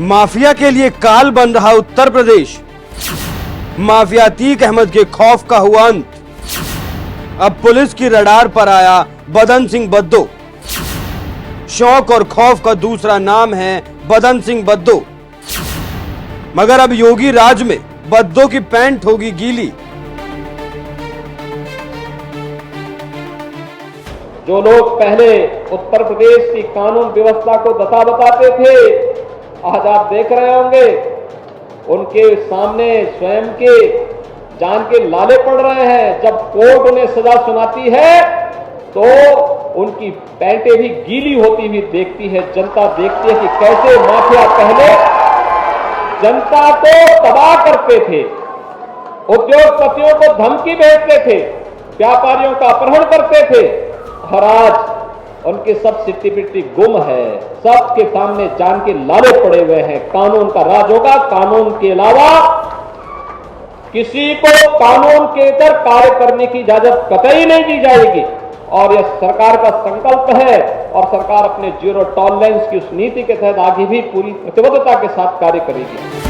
Mafia के लिए काल बन रहा उत्तर प्रदेश। माफिया अतीक अहमद के खौफ का हुआ अंत। अब पुलिस की रडार पर आया बदन सिंह बद्दो। शौक और खौफ का दूसरा नाम है बदन सिंह बद्दो। मगर अब योगी राज में बद्दो की पैंट होगी गीली। जो लोग पहले उत्तर प्रदेश की कानून व्यवस्था को दता बताते थे, आज आप देख रहे होंगे उनके सामने स्वयं के जान के लाले पड़ रहे हैं। जब कोर्ट उन्हें सजा सुनाती है तो उनकी पैंटें भी गीली होती हुई देखती है। जनता देखती है कि कैसे माफिया पहले जनता को तबाह करते थे, उद्योगपतियों को धमकी भेजते थे, व्यापारियों का अपहरण करते थे, और आज उनकी सब सिट्टी पिट्टी गुम है। सबके सामने जान के लाले पड़े हुए हैं। कानून का राज होगा। कानून के अलावा किसी को कानून के इतर कार्य करने की इजाजत कतई नहीं दी जाएगी। और यह सरकार का संकल्प है और सरकार अपने जीरो टॉलरेंस की उस नीति के तहत आगे भी पूरी प्रतिबद्धता के साथ कार्य करेगी।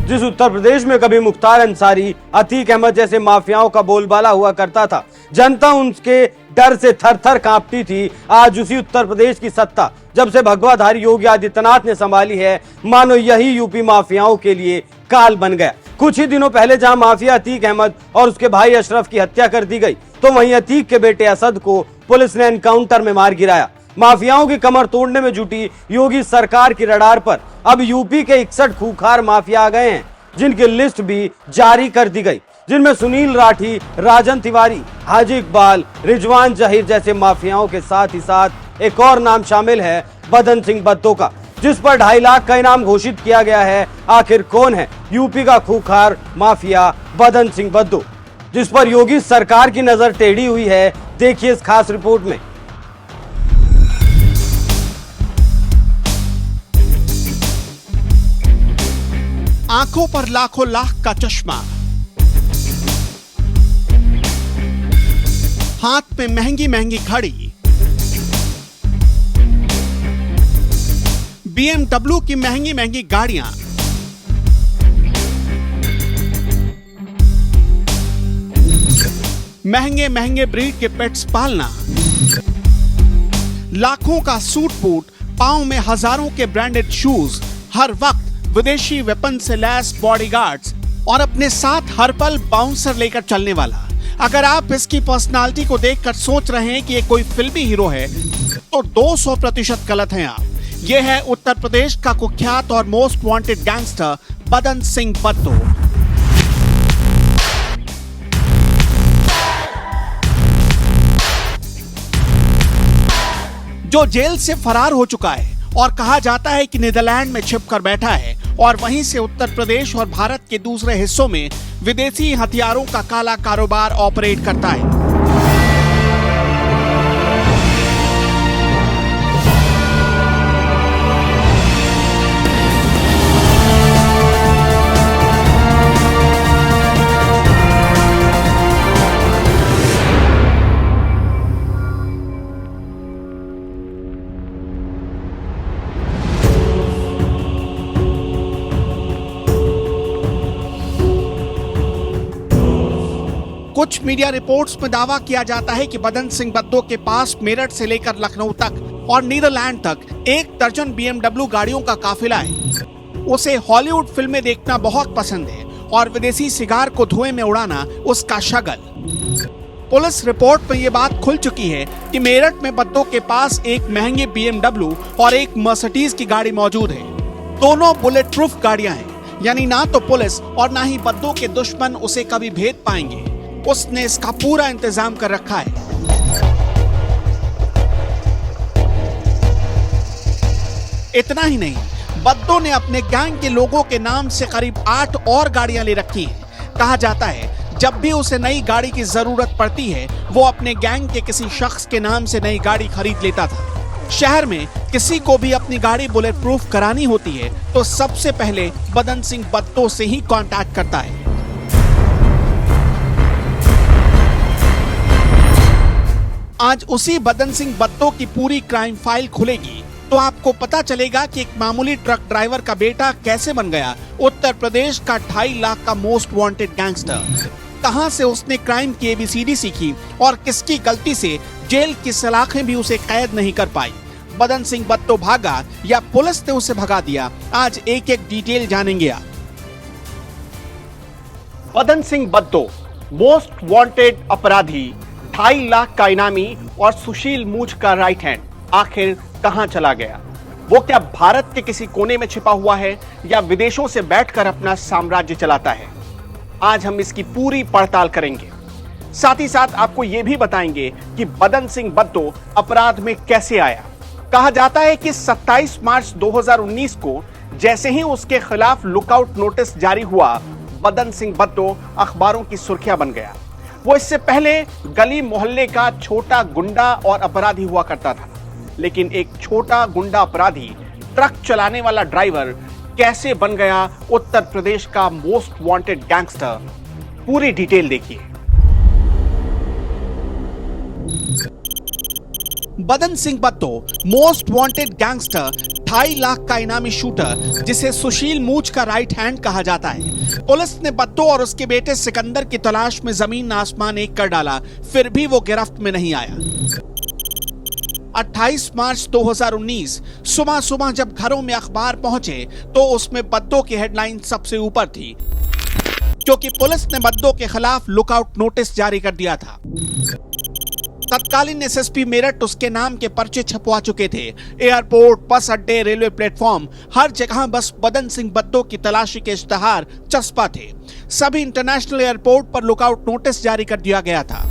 जिस उत्तर प्रदेश में कभी मुख्तार अंसारी, अतीक अहमद जैसे माफियाओं का बोलबाला हुआ करता था, जनता उनके डर से थर-थर कांपती थी, आज उसी उत्तर प्रदेश की सत्ता जब से भगवाधारी योगी आदित्यनाथ ने संभाली है, मानो यही यूपी माफियाओं के लिए काल बन गया। कुछ ही दिनों पहले जहां माफिया अतीक अहमद और उसके भाई अशरफ की हत्या कर दी गई, तो वहीं अतीक के बेटे असद को पुलिस ने एनकाउंटर में मार गिराया। माफियाओं की कमर तोड़ने में जुटी योगी सरकार की रडार पर अब यूपी के 61 खूंखार माफिया आ गए हैं, जिनकी लिस्ट भी जारी कर दी गई, जिनमें सुनील राठी, राजन तिवारी, हाजी इकबाल, रिजवान जहीर जैसे माफियाओं के साथ ही साथ एक और नाम शामिल है बदन सिंह बद्दो का, जिस पर 2.5 लाख का इनाम घोषित किया गया है। आखिर कौन है यूपी का खूंखार माफिया बदन सिंह बद्दो, जिस पर योगी सरकार की नजर टेढ़ी हुई है? देखिए इस खास रिपोर्ट में। आंखों पर लाखों लाख का चश्मा, हाथ में महंगी महंगी घड़ी, BMW की महंगी महंगी गाड़ियां, महंगे महंगे ब्रीड के पेट्स पालना, लाखों का सूट बूट, पांव में हजारों के ब्रांडेड शूज, हर वक्त विदेशी वेपन से लैस बॉडीगार्ड्स और अपने साथ हर पल बाउंसर लेकर चलने वाला। अगर आप इसकी पर्सनालिटी को देखकर सोच रहे हैं कि ये कोई फिल्मी हीरो है, तो 200% गलत हैं आप। ये है उत्तर प्रदेश का कुख्यात और मोस्ट वांटेड गैंगस्टर बदन सिंह बद्दो। जो जेल से फरार हो चुका है और कहा जाता है कि नीदरलैंड में छिपकर बैठा है और वहीं से उत्तर प्रदेश और भारत के दूसरे हिस्सों में विदेशी हथियारों का काला कारोबार ऑपरेट करता है। कुछ मीडिया रिपोर्ट्स में दावा किया जाता है कि बदन सिंह बद्दो के पास मेरठ से लेकर लखनऊ तक और नीदरलैंड तक 1 दर्जन BMW गाड़ियों का काफिला है। उसे हॉलीवुड फिल्में देखना बहुत पसंद है और विदेशी सिगार को धुएं में उड़ाना उसका शगल। पुलिस रिपोर्ट में ये बात खुल चुकी है कि मेरठ में बद्दो के पास एक महंगी BMW और एक मर्सिडीज की गाड़ी मौजूद है। दोनों बुलेट प्रूफ गाड़ियां हैं, यानी ना तो पुलिस और ना ही बद्दो के दुश्मन उसे कभी भेद पाएंगे। उसने इसका पूरा इंतजाम कर रखा है। इतना ही नहीं, बद्दो ने अपने गैंग के लोगों के नाम से करीब 8 और गाड़ियां ले रखी हैं। कहा जाता है जब भी उसे नई गाड़ी की जरूरत पड़ती है, वो अपने गैंग के किसी शख्स के नाम से नई गाड़ी खरीद लेता था। शहर में किसी को भी अपनी गाड़ी बुलेट प्रूफ करानी होती है तो सबसे पहले बदन सिंह बद्दो से ही कांटेक्ट करता है। आज उसी बदन सिंह बद्दो की पूरी क्राइम फाइल खुलेगी तो आपको पता चलेगा कि एक मामूली ट्रक ड्राइवर का बेटा कैसे बन गया उत्तर प्रदेश का 2.5 लाख का मोस्ट वांटेड गैंगस्टर। कहां से उसने क्राइम की ABCD सीखी और किसकी गलती से जेल की सलाखें भी उसे कैद नहीं कर पाई। बदन सिंह बद्दो भागा या पुलिस ने उसे भगा दिया, आज एक एक डिटेल जानेंगे आप। बदन सिंह बद्दो मोस्ट वांटेड अपराधी, 2.5 लाख का इनामी और सुशील मूझ का राइट हैंड, आखिर कहां चला गया? वो क्या भारत के किसी कोने में छिपा हुआ है या विदेशों से बैठकर अपना साम्राज्य चलाता है? आज हम इसकी पूरी पड़ताल करेंगे। साथ ही साथ आपको यह भी बताएंगे कि बदन सिंह बद्दो अपराध में कैसे आया। कहा जाता है कि 27 मार्च 2019 को जैसे ही उसके खिलाफ लुकआउट नोटिस जारी हुआ, बदन सिंह बद्दो अखबारों की सुर्खियां बन गया। वो इससे पहले गली मोहल्ले का छोटा गुंडा और अपराधी हुआ करता था, लेकिन एक छोटा गुंडा अपराधी ट्रक चलाने वाला ड्राइवर कैसे बन गया उत्तर प्रदेश का मोस्ट वांटेड गैंगस्टर? पूरी डिटेल देखिए। बदन सिंह बद्दो मोस्ट वांटेड गैंगस्टर, 2.5 लाख का इनामी शूटर जिसे सुशील मूझ का राइट हैंड कहा जाता है। पुलिस ने बद्दो और उसके बेटे सिकंदर की तलाश में जमीन आसमान एक कर डाला, फिर भी वो गिरफ्त में नहीं आया। 28 मार्च 2019 सुबह सुबह जब घरों में अखबार पहुंचे तो उसमें बद्दो की हेडलाइन सबसे ऊपर थी, क्योंकि पुलिस ने बद्दो के खिलाफ लुकआउट नोटिस जारी कर दिया था। तत्कालीन SSP मेरठ उसके नाम के पर्चे छपवा चुके थे। एयरपोर्ट, बस अड्डे, रेलवे प्लेटफॉर्म, हर जगह बस बदन सिंह बद्दो की तलाशी के इश्तहार चस्पा थे। सभी इंटरनेशनल एयरपोर्ट पर लुकआउट नोटिस जारी कर दिया गया था।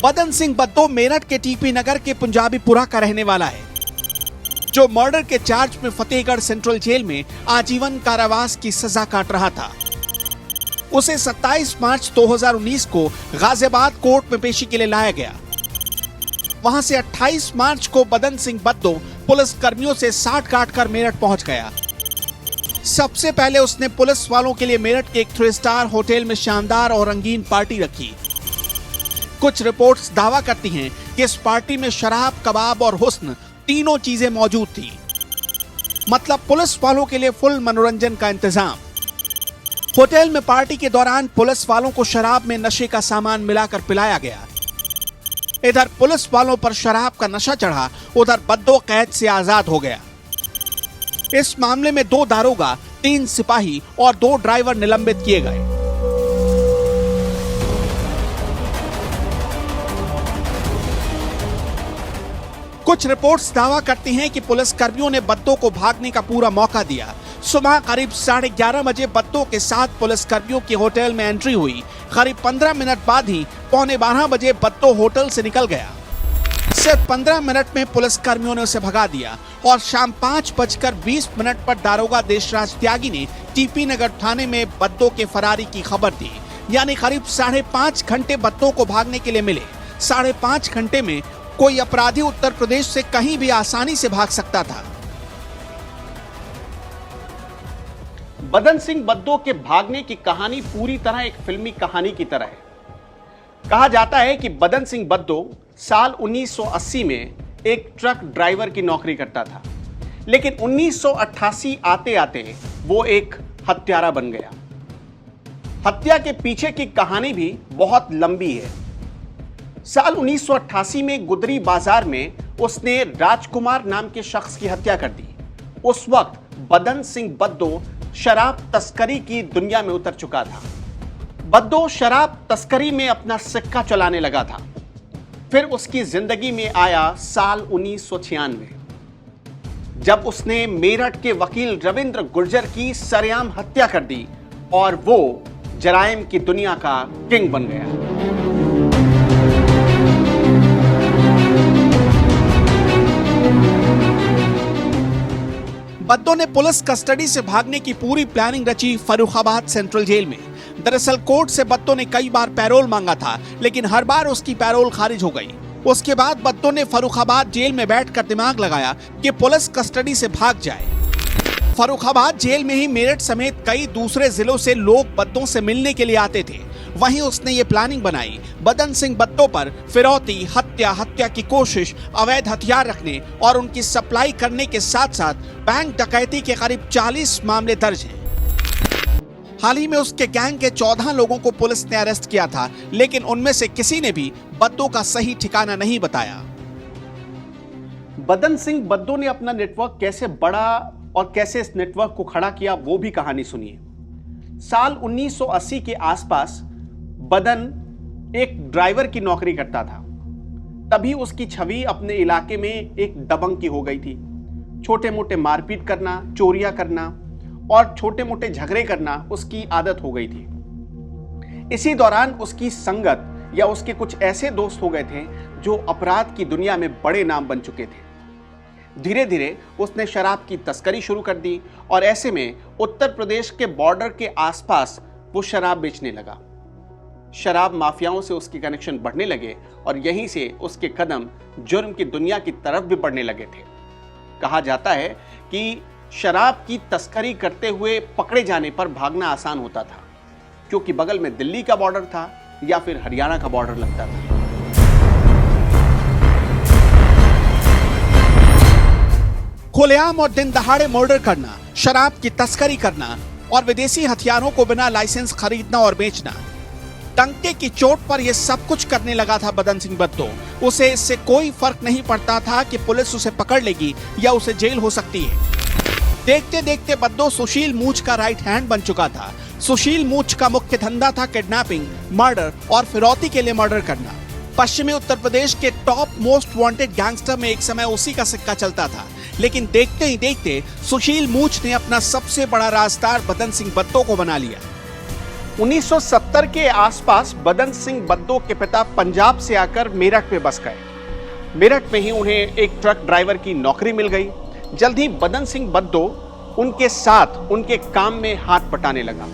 बदन सिंह बद्दो मेरठ के TP नगर के पंजाबीपुरा का रहने वाला है, जो मर्डर के चार्ज में फतेहगढ़ सेंट्रल जेल में आजीवन कारावास की सजा काट रहा था। उसे 27 मार्च 2019 को गाजियाबाद कोर्ट में पेशी के लिए लाया गया। वहां से 28 मार्च को बदन सिंह बद्दो पुलिस कर्मियों से साठ काट कर मेरठ पहुंच गया। सबसे पहले उसने पुलिस वालों के लिए मेरठ के एक 3 स्टार होटल में शानदार और रंगीन पार्टी रखी। कुछ रिपोर्ट्स दावा करती हैं कि इस पार्टी में शराब, कबाब और हुस्न तीनों चीजें मौजूद थी। मतलब पुलिस वालों के लिए फुल मनोरंजन का इंतजाम। होटल में पार्टी के दौरान पुलिस वालों को शराब में नशे का सामान मिलाकर पिलाया गया। इधर पुलिस वालों पर शराब का नशा चढ़ा, उधर बद्दो कैद से आजाद हो गया। इस मामले में 2 दारोगा, 3 सिपाही और 2 ड्राइवर निलंबित किए गए। कुछ रिपोर्ट्स दावा करती हैं कि पुलिस कर्मियों ने बद्दो को भागने का पूरा मौका दिया। सुबह करीब 11:30 बजे बद्दो के साथ पुलिस कर्मियों की होटल में एंट्री हुई। करीब 15 मिनट बाद ही 11:45 बजे बद्दो होटल से निकल गया। सिर्फ 15 मिनट में पुलिस कर्मियों ने उसे भगा दिया और शाम 5:20 पर दारोगा देशराज त्यागी ने TP नगर थाने में बद्दो के फरारी की खबर दी। यानी करीब 5.5 घंटे बद्दो को भागने के लिए मिले। 5.5 घंटे में कोई अपराधी उत्तर प्रदेश से कहीं भी आसानी से भाग सकता था। बदन सिंह बद्दो के भागने की कहानी पूरी तरह एक फिल्मी कहानी की तरह है। कहा जाता है कि बदन सिंह बद्दो साल 1980 में एक ट्रक ड्राइवर की नौकरी करता था, लेकिन 1988 आते आते वो एक हत्यारा बन गया। हत्या के पीछे की कहानी भी बहुत लंबी है। साल 1988 में गुदरी बाजार में उसने राजकुमार नाम के शख्स की हत्या कर दी। उस वक्त बदन सिंह बद्दो शराब तस्करी की दुनिया में उतर चुका था। बद्दो शराब तस्करी में अपना सिक्का चलाने लगा था। फिर उसकी जिंदगी में आया साल 1996, जब उसने मेरठ के वकील रविंद्र गुर्जर की सरेआम हत्या कर दी और वो जराइम की दुनिया का किंग बन गया। बद्दो ने पुलिस कस्टडी से भागने की पूरी प्लानिंग रची फर्रुखाबाद सेंट्रल जेल में। दरअसल कोर्ट से बद्दो ने कई बार पैरोल मांगा था, लेकिन हर बार उसकी पैरोल खारिज हो गई। उसके बाद बद्दो ने फर्रुखाबाद जेल में बैठकर दिमाग लगाया कि पुलिस कस्टडी से भाग जाए। फर्रुखाबाद जेल में ही मेरठ समेत कई दूसरे जिलों से लोग बद्दो से मिलने के लिए आते थे वहीं उसने ये प्लानिंग बनाई बदन सिंह बद्दो पर फिरौती, हत्या की कोशिश, अवैध हथियार रखने और उनकी सप्लाई करने के साथ साथ बैंक डकैती के करीब 40 मामले दर्ज हैं। हाल ही में उसके गैंग के 14 लोगों को पुलिस ने अरेस्ट किया था, लेकिन उनमें से किसी ने भी बद्दो का सही ठिकाना नहीं बताया। बदन सिंह बद्दो ने अपना नेटवर्क कैसे बढ़ा और कैसे इस नेटवर्क को खड़ा किया, वो भी कहानी सुनिए। साल 1980 के आसपास बदन एक ड्राइवर की नौकरी करता था। तभी उसकी छवि अपने इलाके में एक दबंग की हो गई थी। छोटे मोटे मारपीट करना, चोरियां करना और छोटे मोटे झगड़े करना उसकी आदत हो गई थी। इसी दौरान उसकी संगत या उसके कुछ ऐसे दोस्त हो गए थे जो अपराध की दुनिया में बड़े नाम बन चुके थे। धीरे धीरे उसने शराब की तस्करी शुरू कर दी और ऐसे में उत्तर प्रदेश के बॉर्डर के आसपास वो शराब बेचने लगा। शराब माफियाओं से उसके कनेक्शन बढ़ने लगे और यहीं से उसके कदम जुर्म की दुनिया की तरफ भी बढ़ने लगे थे। कहा जाता है कि शराब की तस्करी करते हुए पकड़े जाने पर भागना आसान होता था, क्योंकि बगल में दिल्ली का बॉर्डर था या फिर हरियाणा का बॉर्डर लगता था। खुलेआम और दिन दहाड़े मर्डर करना, शराब की तस्करी करना और विदेशी हथियारों को बिना लाइसेंस खरीदना और बेचना, टंके की चोट पर यह सब कुछ करने लगा था बदन सिंह बद्दो। उसे इससे कोई फर्क नहीं पड़ता था कि पुलिस उसे पकड़ लेगी या उसे जेल हो सकती है। देखते देखते बद्दो सुशील मूछ का राइट हैंड बन चुका था। सुशील मूछ का मुख्य धंधा था किडनैपिंग, मर्डर और फिरौती के लिए मर्डर करना। पश्चिमी उत्तर प्रदेश के टॉप मोस्ट वांटेड गैंगस्टर में एक समय उसी का सिक्का चलता था, लेकिन देखते ही देखते सुशील मूछ ने अपना सबसे बड़ा राजदार बदन सिंह बद्दो को बना लिया। 1970 के आसपास बदन सिंह बद्दो के पिता पंजाब से आकर मेरठ में बस गए। मेरठ में ही उन्हें एक ट्रक ड्राइवर की नौकरी मिल गई। जल्द ही बदन सिंह बद्दो उनके साथ उनके काम में हाथ बटाने लगा।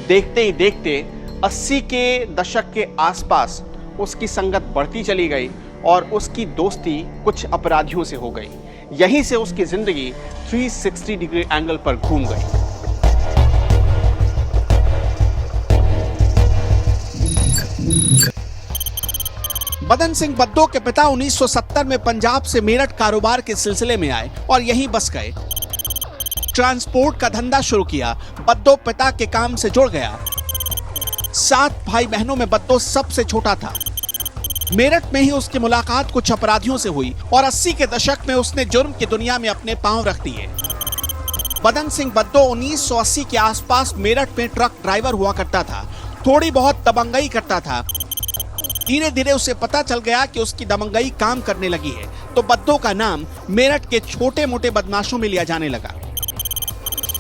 देखते ही देखते 80 के दशक के आसपास उसकी संगत बढ़ती चली गई और उसकी दोस्ती कुछ अपराधियों से हो गई। यहीं से उसकी जिंदगी 360 डिग्री एंगल पर घूम गई। बदन सिंह बद्दो के पिता 1970 में पंजाब से मेरठ कारोबार के सिलसिले में आए और यहीं बस गए। ट्रांसपोर्ट का धंधा शुरू किया। बद्दो पिता के काम से जुड़ गया। 7 भाई बहनों में बद्दो सबसे छोटा था। मेरठ में ही उसकी मुलाकात कुछ अपराधियों से हुई और 80 के दशक में उसने जुर्म की दुनिया में अपने पांव रख दिए। बदन सिंह बद्दो 1980 के आसपास मेरठ में ट्रक ड्राइवर हुआ करता था। थोड़ी बहुत दबंगई करता था। धीरे धीरे उसे पता चल गया कि उसकी दबंगई काम करने लगी है, तो बद्दो का नाम मेरठ के छोटे मोटे बदमाशों में लिया जाने लगा।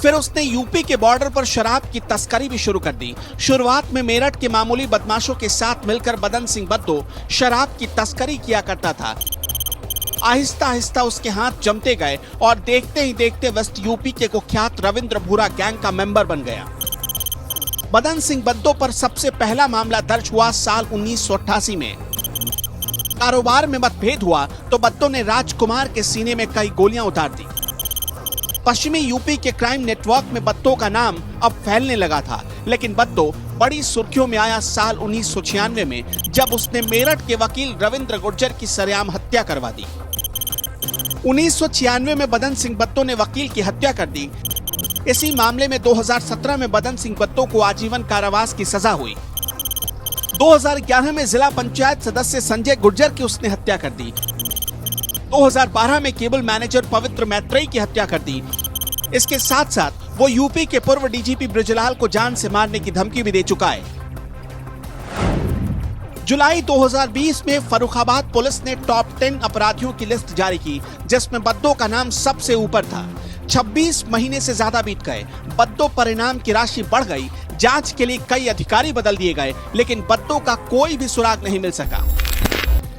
फिर उसने यूपी के बॉर्डर पर शराब की तस्करी भी शुरू कर दी। शुरुआत में मेरठ के मामूली बदमाशों के साथ मिलकर बदन सिंह बद्दो शराब की तस्करी किया करता था। आहिस्ता आहिस्ता उसके हाथ जमते गए और देखते ही देखते वेस्ट यूपी के कुख्यात रविंद्र भूरा गैंग का मेंबर बन गया। बदन सिंह बद्दो पर सबसे पहला मामला दर्ज हुआ साल 1988 में। कारोबार में मतभेद हुआ तो बद्दो ने राजकुमार के सीने में कई गोलियां उतार दी। पश्चिमी यूपी के क्राइम नेटवर्क में बद्दो का नाम अब फैलने लगा था, लेकिन बद्दो बड़ी सुर्खियों में आया साल 1996 में, जब उसने मेरठ के वकील रविंद्र गुर्जर की सरेआम हत्या करवा दी। 1996 में बदन सिंह बद्दो ने वकील की हत्या कर दी। इसी मामले में 2017 में बदन सिंह बद्दो को आजीवन कारावास की सजा हुई। 2011 में जिला पंचायत सदस्य संजय गुर्जर की उसने हत्या कर दी। 2012 में केबल मैनेजर पवित्र मैत्रेयी की हत्या कर दी। इसके साथ साथ वो यूपी के पूर्व डीजीपी ब्रजलाल को जान से मारने की धमकी भी दे चुका है। जुलाई 2020 में फर्रुखाबाद पुलिस ने टॉप 10 अपराधियों की लिस्ट जारी की, जिसमें बद्दो का नाम सबसे ऊपर था। 26 महीने से ज्यादा बीत गए। बद्दो परिणाम की राशि बढ़ गई। जांच के लिए कई अधिकारी बदल दिए गए, लेकिन बद्दो का कोई भी सुराग नहीं मिल सका।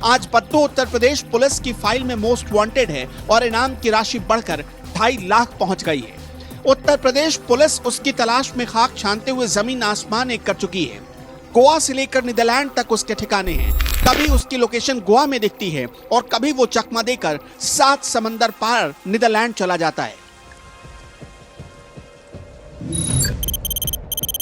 आज बद्दो उत्तर प्रदेश पुलिस की फाइल में मोस्ट वांटेड है और इनाम की राशि बढ़कर 2.5 लाख पहुंच गई है। उत्तर प्रदेश पुलिस उसकी तलाश में खाक छानते हुए जमीन आसमान एक कर चुकी है। गोवा से लेकर नीदरलैंड तक उसके ठिकाने हैं। कभी उसकी लोकेशन गोवा में दिखती है और कभी वो चकमा देकर 7 समंदर पार नीदरलैंड चला जाता है।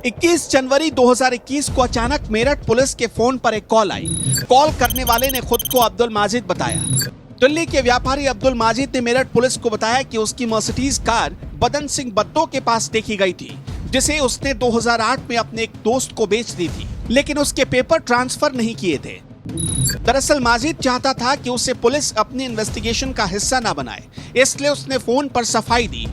21 जनवरी 2021 को अचानक मेरठ पुलिस के फोन पर एक कॉल आई। कॉल करने वाले ने खुद को अब्दुल माजिद बताया। दिल्ली के व्यापारी अब्दुल माजिद ने मेरठ पुलिस को बताया कि उसकी मर्सिडीज कार बदन सिंह बद्दो के पास देखी गई थी, जिसे उसने 2008 में अपने एक दोस्त को बेच दी थी, लेकिन उसके पेपर ट्रांसफर नहीं किए थे। दरअसल माजिद चाहता था कि उसे पुलिस अपनी इन्वेस्टिगेशन का हिस्सा ना बनाए, इसलिए उसने फोन पर सफाई दी।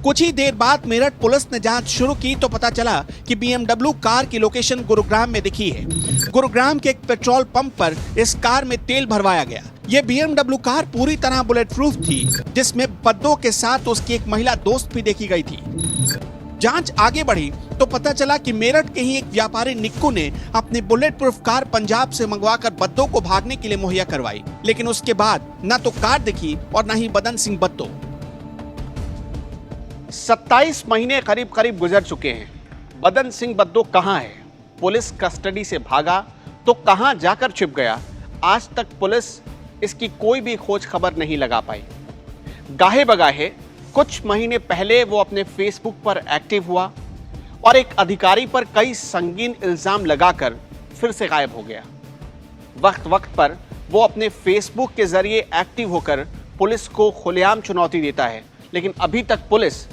कुछ ही देर बाद मेरठ पुलिस ने जांच शुरू की तो पता चला कि BMW कार की लोकेशन गुरुग्राम में दिखी है। गुरुग्राम के एक पेट्रोल पंप पर इस कार में तेल भरवाया गया। ये BMW कार पूरी तरह बुलेट प्रूफ थी, जिसमें बद्दो के साथ उसकी एक महिला दोस्त भी देखी गई थी। जांच आगे बढ़ी तो पता चला कि मेरठ के ही एक व्यापारी निक्कू ने अपनी बुलेट प्रूफ कार पंजाब से मंगवाकर बद्दो को भागने के लिए मुहैया करवाई, लेकिन उसके बाद न तो कार दिखी और न ही बदन सिंह बद्दो। 27 महीने करीब करीब गुजर चुके हैं। बदन सिंह बद्दो कहां है? पुलिस कस्टडी से भागा तो कहां जाकर छिप गया? आज तक पुलिस इसकी कोई भी खोज खबर नहीं लगा पाई। गाहे बगाहे कुछ महीने पहले वो अपने फेसबुक पर एक्टिव हुआ और एक अधिकारी पर कई संगीन इल्जाम लगाकर फिर से गायब हो गया। वक्त वक्त पर वो अपने फेसबुक के जरिए एक्टिव होकर पुलिस को खुलेआम चुनौती देता है, लेकिन अभी तक पुलिस